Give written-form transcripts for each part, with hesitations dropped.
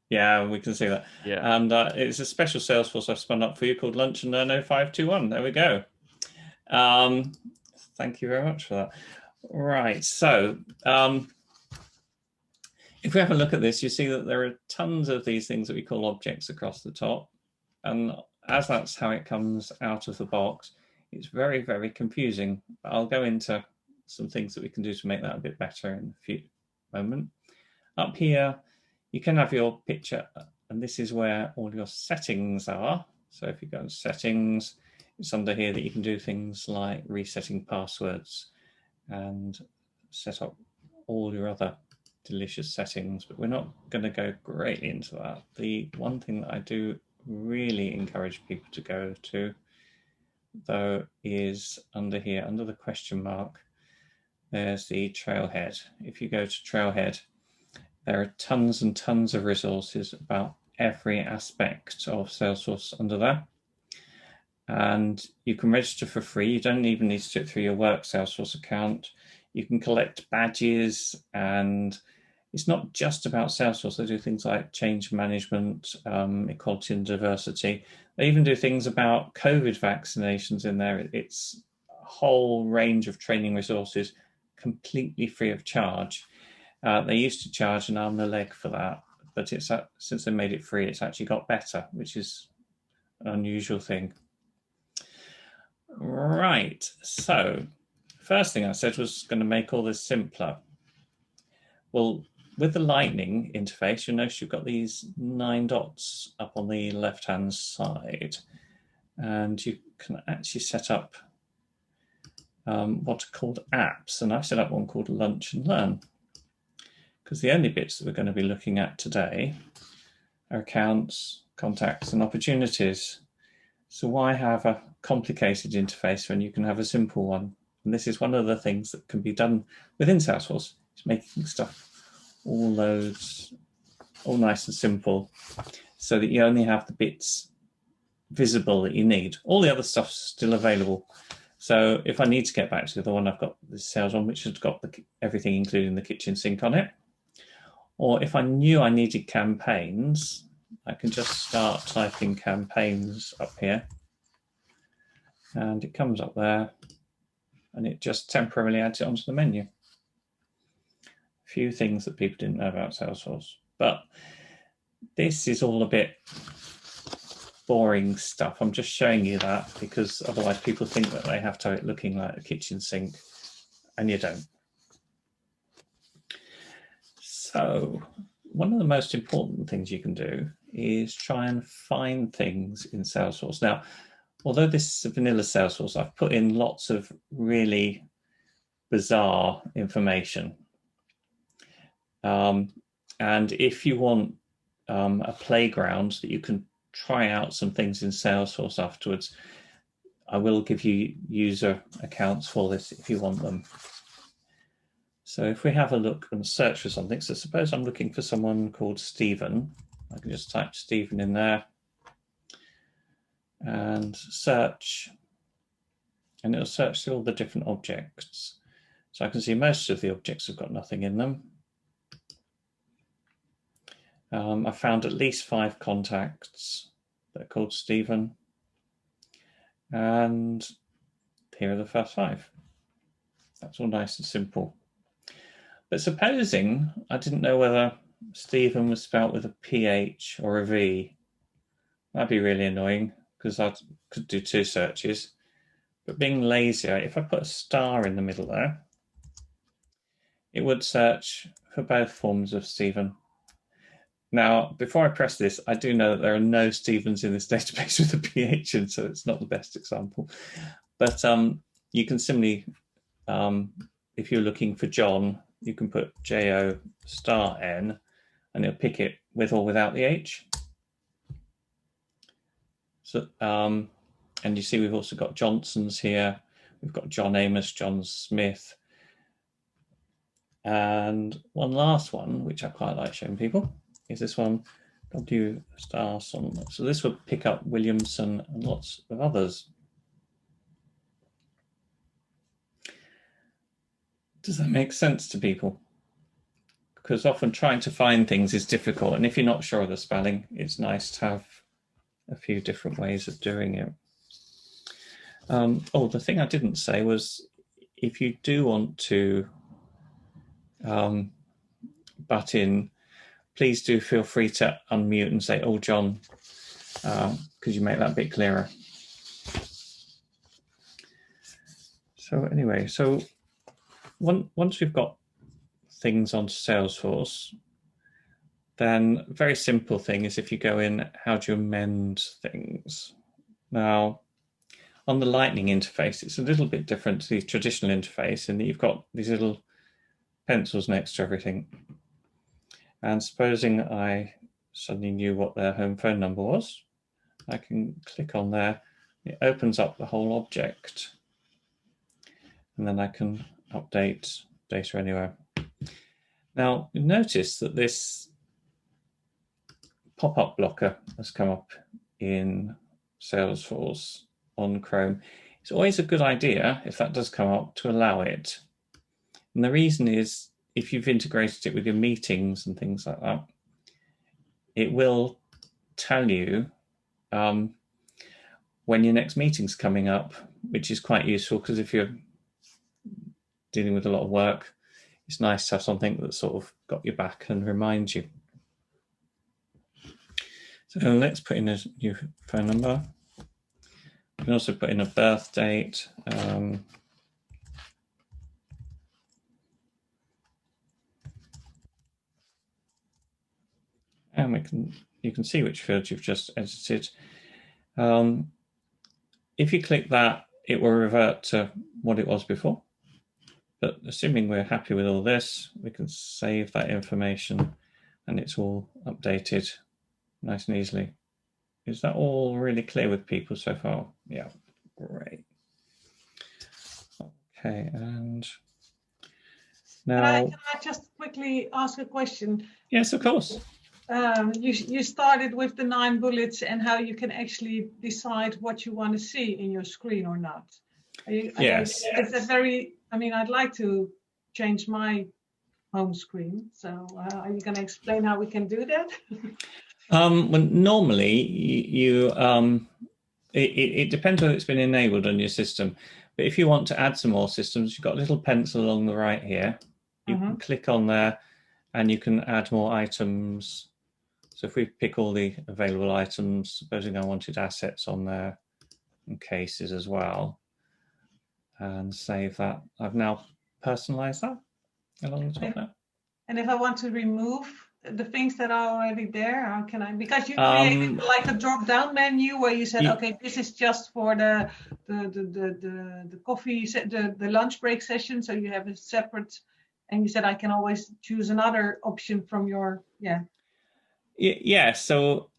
Yeah, we can see that. Yeah. And it's a special Salesforce I've spun up for you called Lunch and Learn 0521. There we go. Um, Thank you very much for that. Right. So if we have a look at this, you see that there are tons of these things that we call objects across the top. And as that's how it comes out of the box, it's very, very confusing. I'll go into some things that we can do to make that a bit better in a few moments. Up here, you can have your picture, and this is where all your settings are. So if you go to settings, it's under here that you can do things like resetting passwords and set up all your other delicious settings, but we're not going to go greatly into that. The one thing that I do really encourage people to go to, though, is under here, under the question mark, there's the trailhead. If you go to trailhead, there are tons and tons of resources about every aspect of Salesforce under there. And you can register for free. You don't even need to do it through your work Salesforce account. You can collect badges, and it's not just about Salesforce. They do things like change management, equality and diversity. They even do things about COVID vaccinations in there. It's a whole range of training resources completely free of charge. They used to charge an arm and a leg for that, but since they made it free, it's actually got better, which is an unusual thing. Right, so first thing I said was going to make all this simpler. Well, with the Lightning interface, you'll notice you've got these 9 dots up on the left-hand side, and you can actually set up what are called apps, and I've set up one called Lunch and Learn, because the only bits that we're going to be looking at today are accounts, contacts, and opportunities. So why have a complicated interface when you can have a simple one? And this is one of the things that can be done within Salesforce, is making stuff all nice and simple, so that you only have the bits visible that you need. All the other stuff's still available. So if I need to get back to the one I've got, the sales one, which has got everything including the kitchen sink on it, or if I knew I needed campaigns, I can just start typing campaigns up here, and it comes up there, and it just temporarily adds it onto the menu. A few things that people didn't know about Salesforce, but this is all a bit boring stuff. I'm just showing you that because otherwise people think that they have to have it looking like a kitchen sink, and you don't. So one of the most important things you can do is try and find things in Salesforce. Now, although this is a vanilla Salesforce, I've put in lots of really bizarre information. And if you want a playground that you can try out some things in Salesforce afterwards, I will give you user accounts for this if you want them. So if we have a look and search for something, so suppose I'm looking for someone called Stephen. I can just type Stephen in there and search, and it'll search through all the different objects. So I can see most of the objects have got nothing in them. I found at least 5 contacts that are called Stephen, and here are the first 5. That's all nice and simple. But supposing I didn't know whether Stephen was spelt with a PH or a V, that'd be really annoying because I could do 2 searches. But being lazier, if I put a star in the middle there, it would search for both forms of Stephen. Now, before I press this, I do know that there are no Stephens in this database with a PH in, so it's not the best example. But you can simply, if you're looking for John, you can put JO star N, and it'll pick it with or without the H. So, and you see we've also got Johnsons here. We've got John Amos, John Smith. And one last one, which I quite like showing people, is this one, W star Son. So this would pick up Williamson and lots of others. Does that make sense to people? because often trying to find things is difficult. And if you're not sure of the spelling, it's nice to have a few different ways of doing it. The thing I didn't say was if you do want to butt in, please do feel free to unmute and say, "Oh, John," because you make that a bit clearer. So anyway, once we've got things onto Salesforce, then a very simple thing is if you go in, how do you amend things? Now, on the Lightning interface, it's a little bit different to the traditional interface in that you've got these little pencils next to everything. And supposing I suddenly knew what their home phone number was, I can click on there. It opens up the whole object. And then I can update data anywhere. Now, you'll notice that this pop-up blocker has come up in Salesforce on Chrome. It's always a good idea, if that does come up, to allow it. And the reason is, if you've integrated it with your meetings and things like that, it will tell you when your next meeting's coming up, which is quite useful because if you're dealing with a lot of work, it's nice to have something that sort of got your back and reminds you. So let's put in a new phone number. You can also put in a birth date. And you can see which fields you've just edited. If you click that, it will revert to what it was before. But assuming we're happy with all this, we can save that information and it's all updated nice and easily. Is that all really clear with people so far? Yeah, great. Okay, and now... Can I just quickly ask a question? Yes, of course. You started with the 9 bullets and how you can actually decide what you want to see in your screen or not. Yes. Is that very... I mean, I'd like to change my home screen. So are you going to explain how we can do that? Normally, it depends whether it's been enabled on your system. But if you want to add some more systems, you've got a little pencil along the right here. You can click on there and you can add more items. So if we pick all the available items, supposing I wanted assets on there and cases as well, and save that. I've now personalized that along the top there. And if I want to remove the things that are already there, how can I? Because you created like a drop-down menu where you said, okay, this is just for the coffee, the lunch break session. So you have a separate, and you said I can always choose another option from your, Yeah. So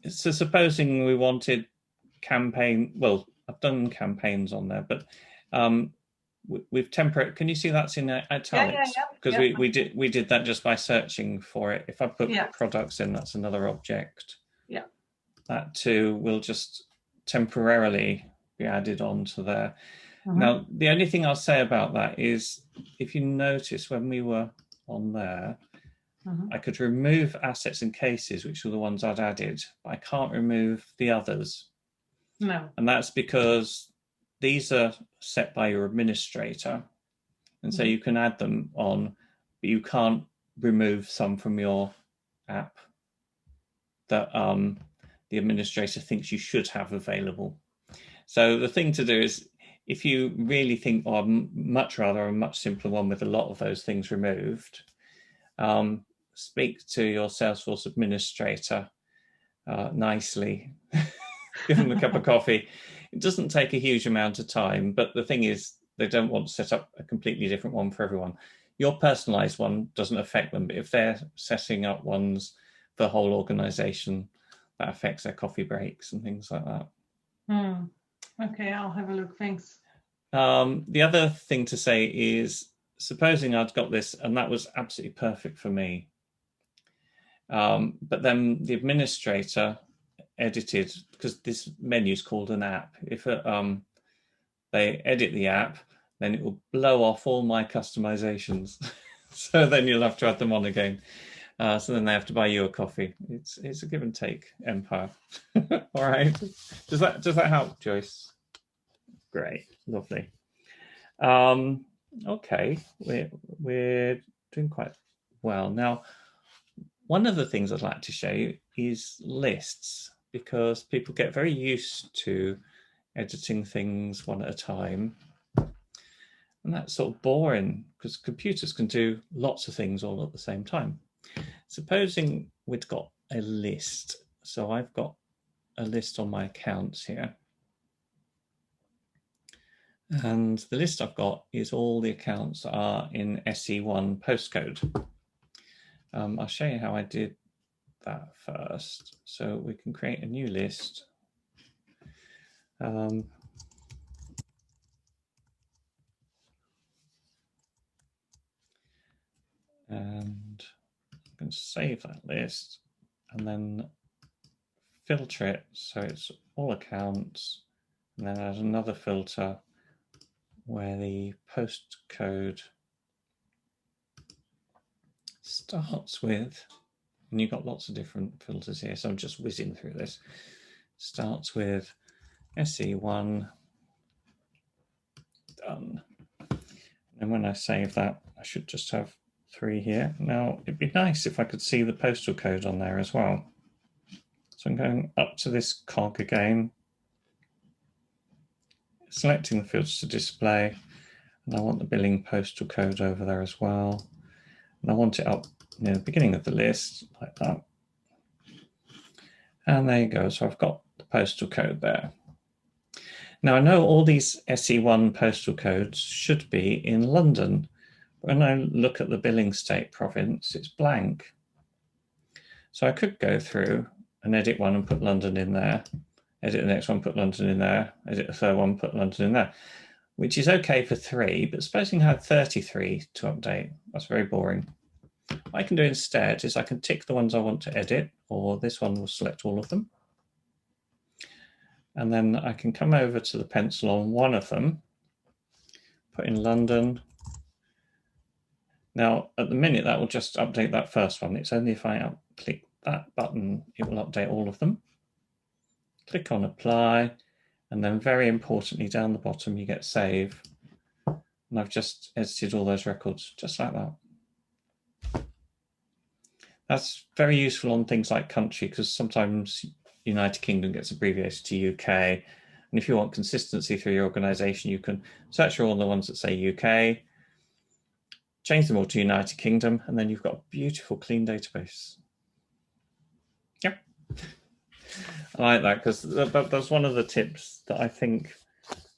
supposing we wanted campaign, well, I've done campaigns on there, but we've temporary. Can you see that's in italics? Because we did that just by searching for it. If I put products in, that's another object. Yeah. That too will just temporarily be added onto there. Now, the only thing I'll say about that is, if you notice when we were on there, I could remove assets and cases, which were the ones I'd added, but I can't remove the others. No. And that's because these are set by your administrator. And so you can add them on, but you can't remove some from your app that the administrator thinks you should have available. So the thing to do is, if you really think, oh, I'd much rather a much simpler one with a lot of those things removed, speak to your Salesforce administrator nicely. Give them a cup of coffee. It doesn't take a huge amount of time, but the thing is, they don't want to set up a completely different one for everyone. Your personalized one doesn't affect them, but if they're setting up ones for the whole organization, that affects their coffee breaks and things like that. Okay, I'll have a look. Thanks. The other thing to say is, supposing I'd got this and that was absolutely perfect for me, but then the administrator edited, because this menu is called an app. If they edit the app, then it will blow off all my customizations. So then you'll have to add them on again. So then they have to buy you a coffee. It's a give and take empire. All right. Does that help, Joyce? Great, lovely. Okay, we're doing quite well now. One of the things I'd like to show you is lists, because people get very used to editing things one at a time. And that's sort of boring because computers can do lots of things all at the same time. Supposing we'd got a list. So I've got a list on my accounts here. And the list I've got is all the accounts that are in SE1 postcode. I'll show you how I did that first. So we can create a new list. And I'm going to save that list and then filter it so it's all accounts, and then add another filter where the postcode starts with, and you've got lots of different filters here, so I'm just whizzing through this. Starts with SE1, done. And when I save that, I should just have 3 here. Now, it'd be nice if I could see the postal code on there as well. So I'm going up to this cog again, selecting the filters to display, and I want the billing postal code over there as well. And I want it up near the beginning of the list, like that. And there you go. So I've got the postal code there. Now I know all these SE1 postal codes should be in London. But when I look at the billing state province, it's blank. So I could go through and edit one and put London in there, edit the next one, put London in there, edit the third one, put London in there, which is okay for 3, but supposing I had 33 to update, that's very boring. What I can do instead is I can tick the ones I want to edit, or this one will select all of them. And then I can come over to the pencil on one of them, put in London. Now, at the minute, that will just update that first one. It's only if I click that button, it will update all of them. Click on apply, and then very importantly, down the bottom, you get save. And I've just edited all those records just like that. That's very useful on things like country, because sometimes United Kingdom gets abbreviated to UK. And if you want consistency through your organization, you can search for all the ones that say UK, change them all to United Kingdom, and then you've got a beautiful, clean database. Yep. I like that, because that's one of the tips that I think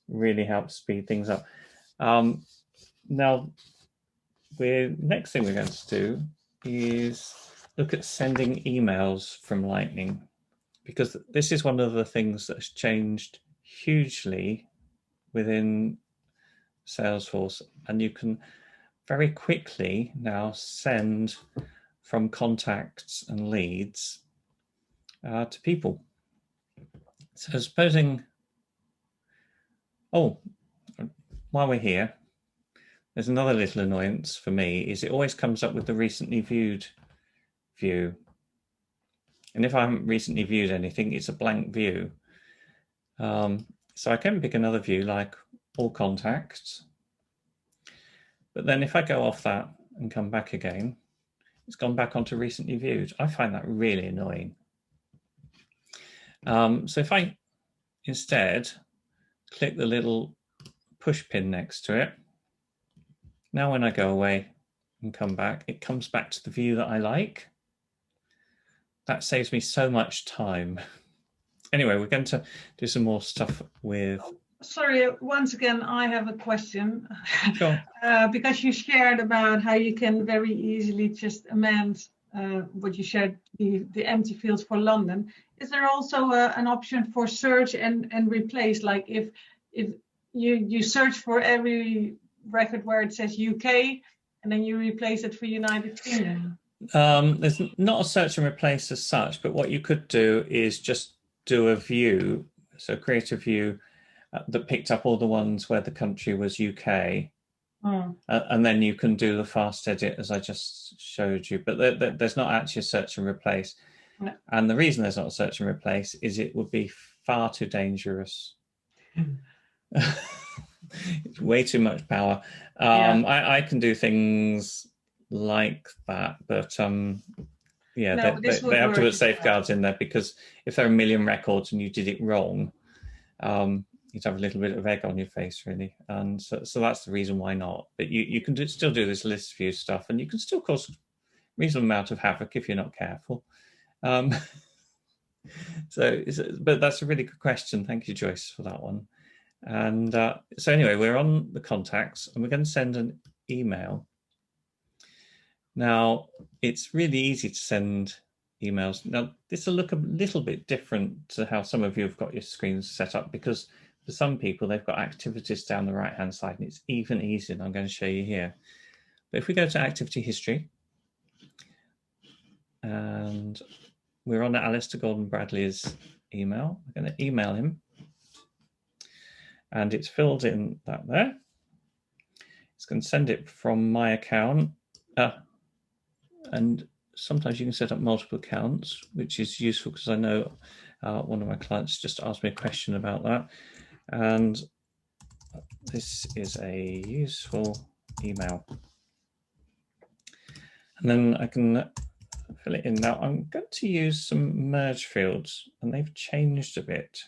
really helps speed things up. Now, next thing we're going to do is look at sending emails from Lightning, because this is one of the things that has changed hugely within Salesforce, and you can very quickly now send from contacts and leads to people. So supposing, while we're here, there's another little annoyance for me, is it always comes up with the recently viewed view. And if I haven't recently viewed anything, it's a blank view. So I can pick another view like all contacts. But then if I go off that and come back again, it's gone back onto recently viewed. I find that really annoying. So if I instead click the little push pin next to it, now when I go away and come back, it comes back to the view that I like. That saves me so much time. Anyway, we're going to do some more stuff with... Sorry, once again, I have a question. Sure. Because you shared about how you can very easily just amend what you shared, the empty fields for London. Is there also an option for search and replace? Like if you search for every record where it says UK, and then you replace it for United Kingdom? There's not a search and replace as such, but what you could do is just do a view. So create a view that picked up all the ones where the country was UK, Oh. And then you can do the fast edit as I just showed you, but there's not actually a search and replace. Yeah. And the reason there's not a search and replace is it would be far too dangerous. It's way too much power. Yeah. I can do things like that, but yeah, No, but this they would have to work put as well. safeguards in there, because if there are a million records and you did it wrong, you'd have a little bit of egg on your face, really. And so that's the reason why not. But you can still do this list view stuff, and you can still cause a reasonable amount of havoc if you're not careful. Um, but that's a really good question. Thank you, Joyce, for that one. And so anyway, we're on the contacts, and we're going to send an email. Now, it's really easy to send emails. Now, this will look a little bit different to how some of you have got your screens set up, because for some people, they've got activities down the right-hand side, and it's even easier than I'm going to show you here. But if we go to activity history, and we're on Alistair Gordon Bradley's email, we're going to email him, and it's filled in that there. It's going to send it from my account, and sometimes you can set up multiple accounts, which is useful because I know one of my clients just asked me a question about that. And this is a useful email. And then I can fill it in. Now I'm going to use some merge fields, and they've changed a bit.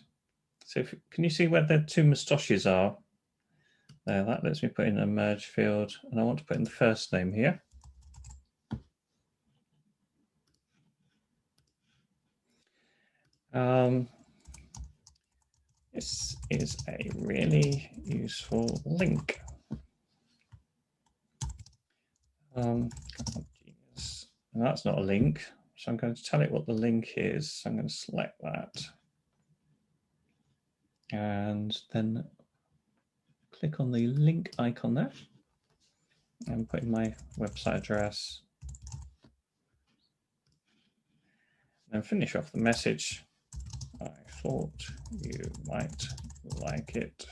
So can you see where the two moustaches are? There, that lets me put in a merge field, and I want to put in the first name here. This is a really useful link. And that's not a link, so I'm going to tell it what the link is. So I'm going to select that, and then click on the link icon there, and put in my website address, and finish off the message. I thought you might like it.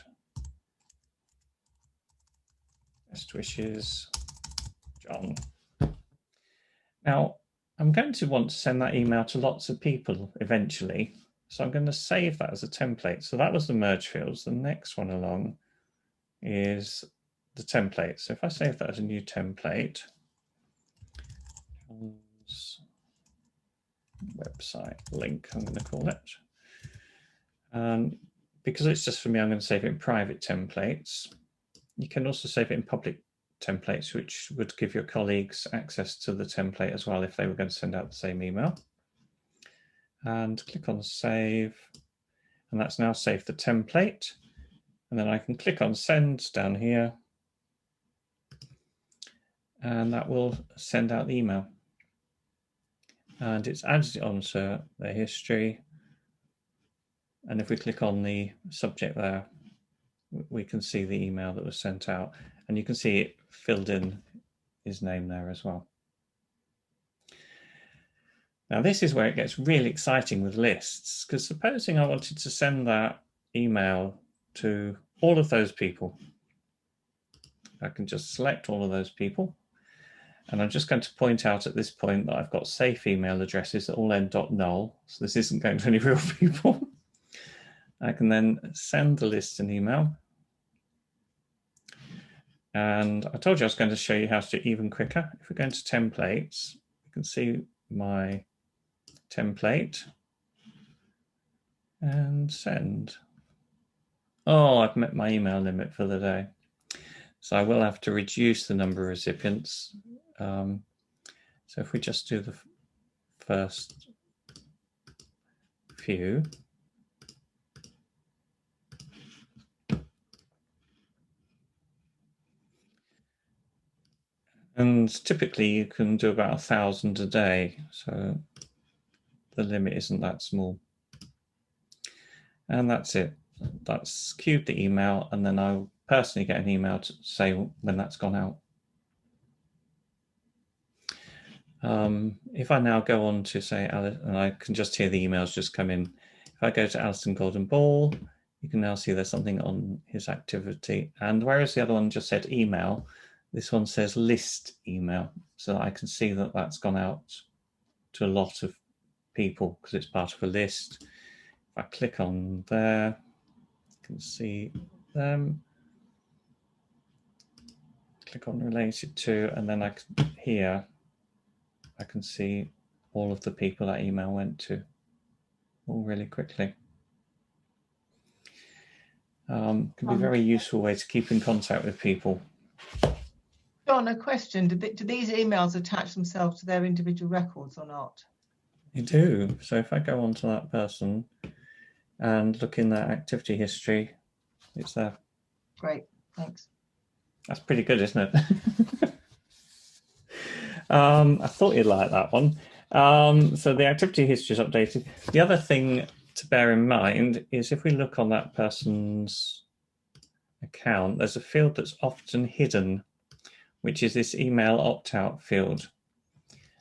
Best wishes, John. Now, I'm going to want to send that email to lots of people eventually, so I'm going to save that as a template. So that was the merge fields. The next one along is the template. So if I save that as a new template, website link, I'm going to call it. Because it's just for me, I'm going to save it in private templates. You can also save it in public templates, which would give your colleagues access to the template as well if they were going to send out the same email. And click on save, and that's now saved the template. And then I can click on send down here, and that will send out the email. And it's added onto the history. And if we click on the subject there, we can see the email that was sent out, and you can see it filled in his name there as well. Now this is where it gets really exciting with lists, because supposing I wanted to send that email to all of those people, I can just select all of those people, and I'm just going to point out at this point that I've got safe email addresses that all end .null, so this isn't going to any real people. I can then send the list an email. And I told you I was going to show you how to do it even quicker. If we go into templates, you can see my template and send. Oh, I've met my email limit for the day. So I will have to reduce the number of recipients. So if we just do the first few. And typically you can do about 1,000 a day, so the limit isn't that small. And that's it. That's queued the email, and then I'll personally get an email to say when that's gone out. If I now go on to say, and I can just hear the emails just come in. If I go to Alison Golden Ball, you can now see there's something on his activity. And whereas the other one just said email, this one says list email. So I can see that that's gone out to a lot of people because it's part of a list. If I click on there, you can see them. Click on related to, and then here I can see all of the people that email went to all really quickly. Can be a very useful way to keep in contact with people. John, a question. Do these emails attach themselves to their individual records or not? They do. So if I go on to that person and look in their activity history, it's there. Great, thanks. That's pretty good, isn't it? I thought you'd like that one. So the activity history is updated. The other thing to bear in mind is if we look on that person's account, there's a field that's often hidden, which is this email opt-out field.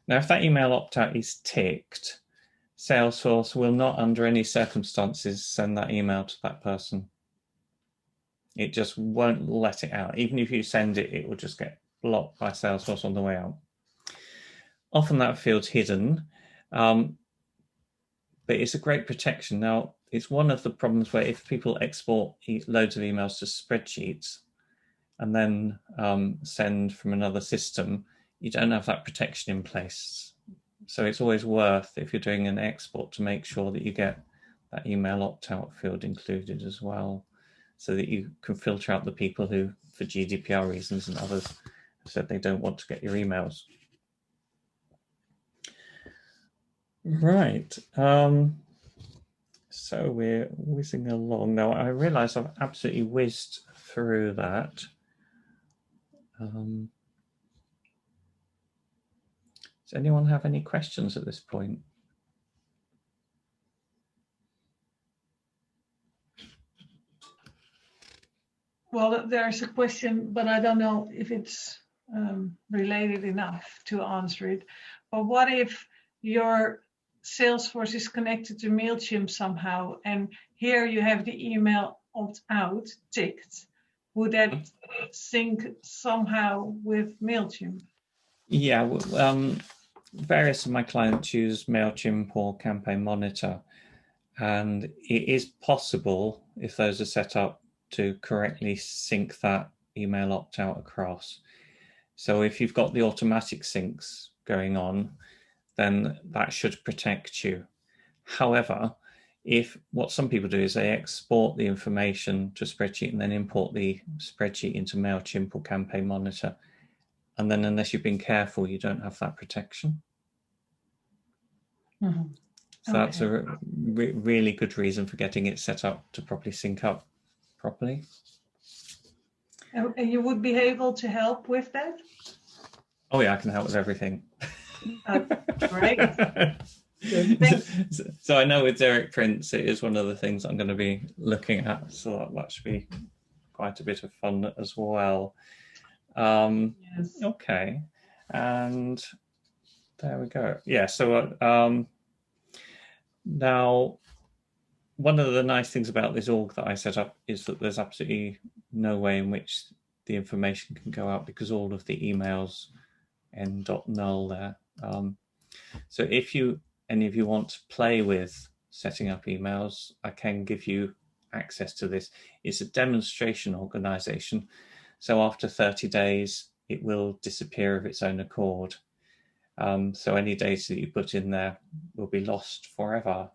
Now, if that email opt-out is ticked, Salesforce will not, under any circumstances, send that email to that person. It just won't let it out. Even if you send it, it will just get blocked by Salesforce on the way out. Often that field's hidden, but it's a great protection. Now, it's one of the problems where if people export loads of emails to spreadsheets and then send from another system, you don't have that protection in place. So it's always worth, if you're doing an export, to make sure that you get that email opt-out field included as well, so that you can filter out the people who, for GDPR reasons and others, have said they don't want to get your emails. Right. So we're whizzing along now. I realise I've absolutely whizzed through that. Does anyone have any questions at this point? Well, there's a question, but I don't know if it's related enough to answer it. But what if your Salesforce is connected to MailChimp somehow, and here you have the email opt-out ticked? Would that sync somehow with MailChimp? Yeah, various of my clients use MailChimp or Campaign Monitor, and it is possible, if those are set up, to correctly sync that email opt-out across. So if you've got the automatic syncs going on, then that should protect you. However, if what some people do is they export the information to a spreadsheet and then import the spreadsheet into MailChimp or Campaign Monitor, and then unless you've been careful, you don't have that protection. Mm-hmm. So that's a really good reason for getting it set up to properly sync up properly. And you would be able to help with that? Oh yeah, I can help with everything. Great. So I know with Derek Prince, it is one of the things I'm going to be looking at. So that should be quite a bit of fun as well. Yes. Okay, and there we go. Yeah, so now one of the nice things about this org that I set up is that there's absolutely no way in which the information can go out because all of the emails end .null there. So if any of you want to play with setting up emails, I can give you access to this. It's a demonstration organization. So after 30 days, it will disappear of its own accord. So any data that you put in there will be lost forever.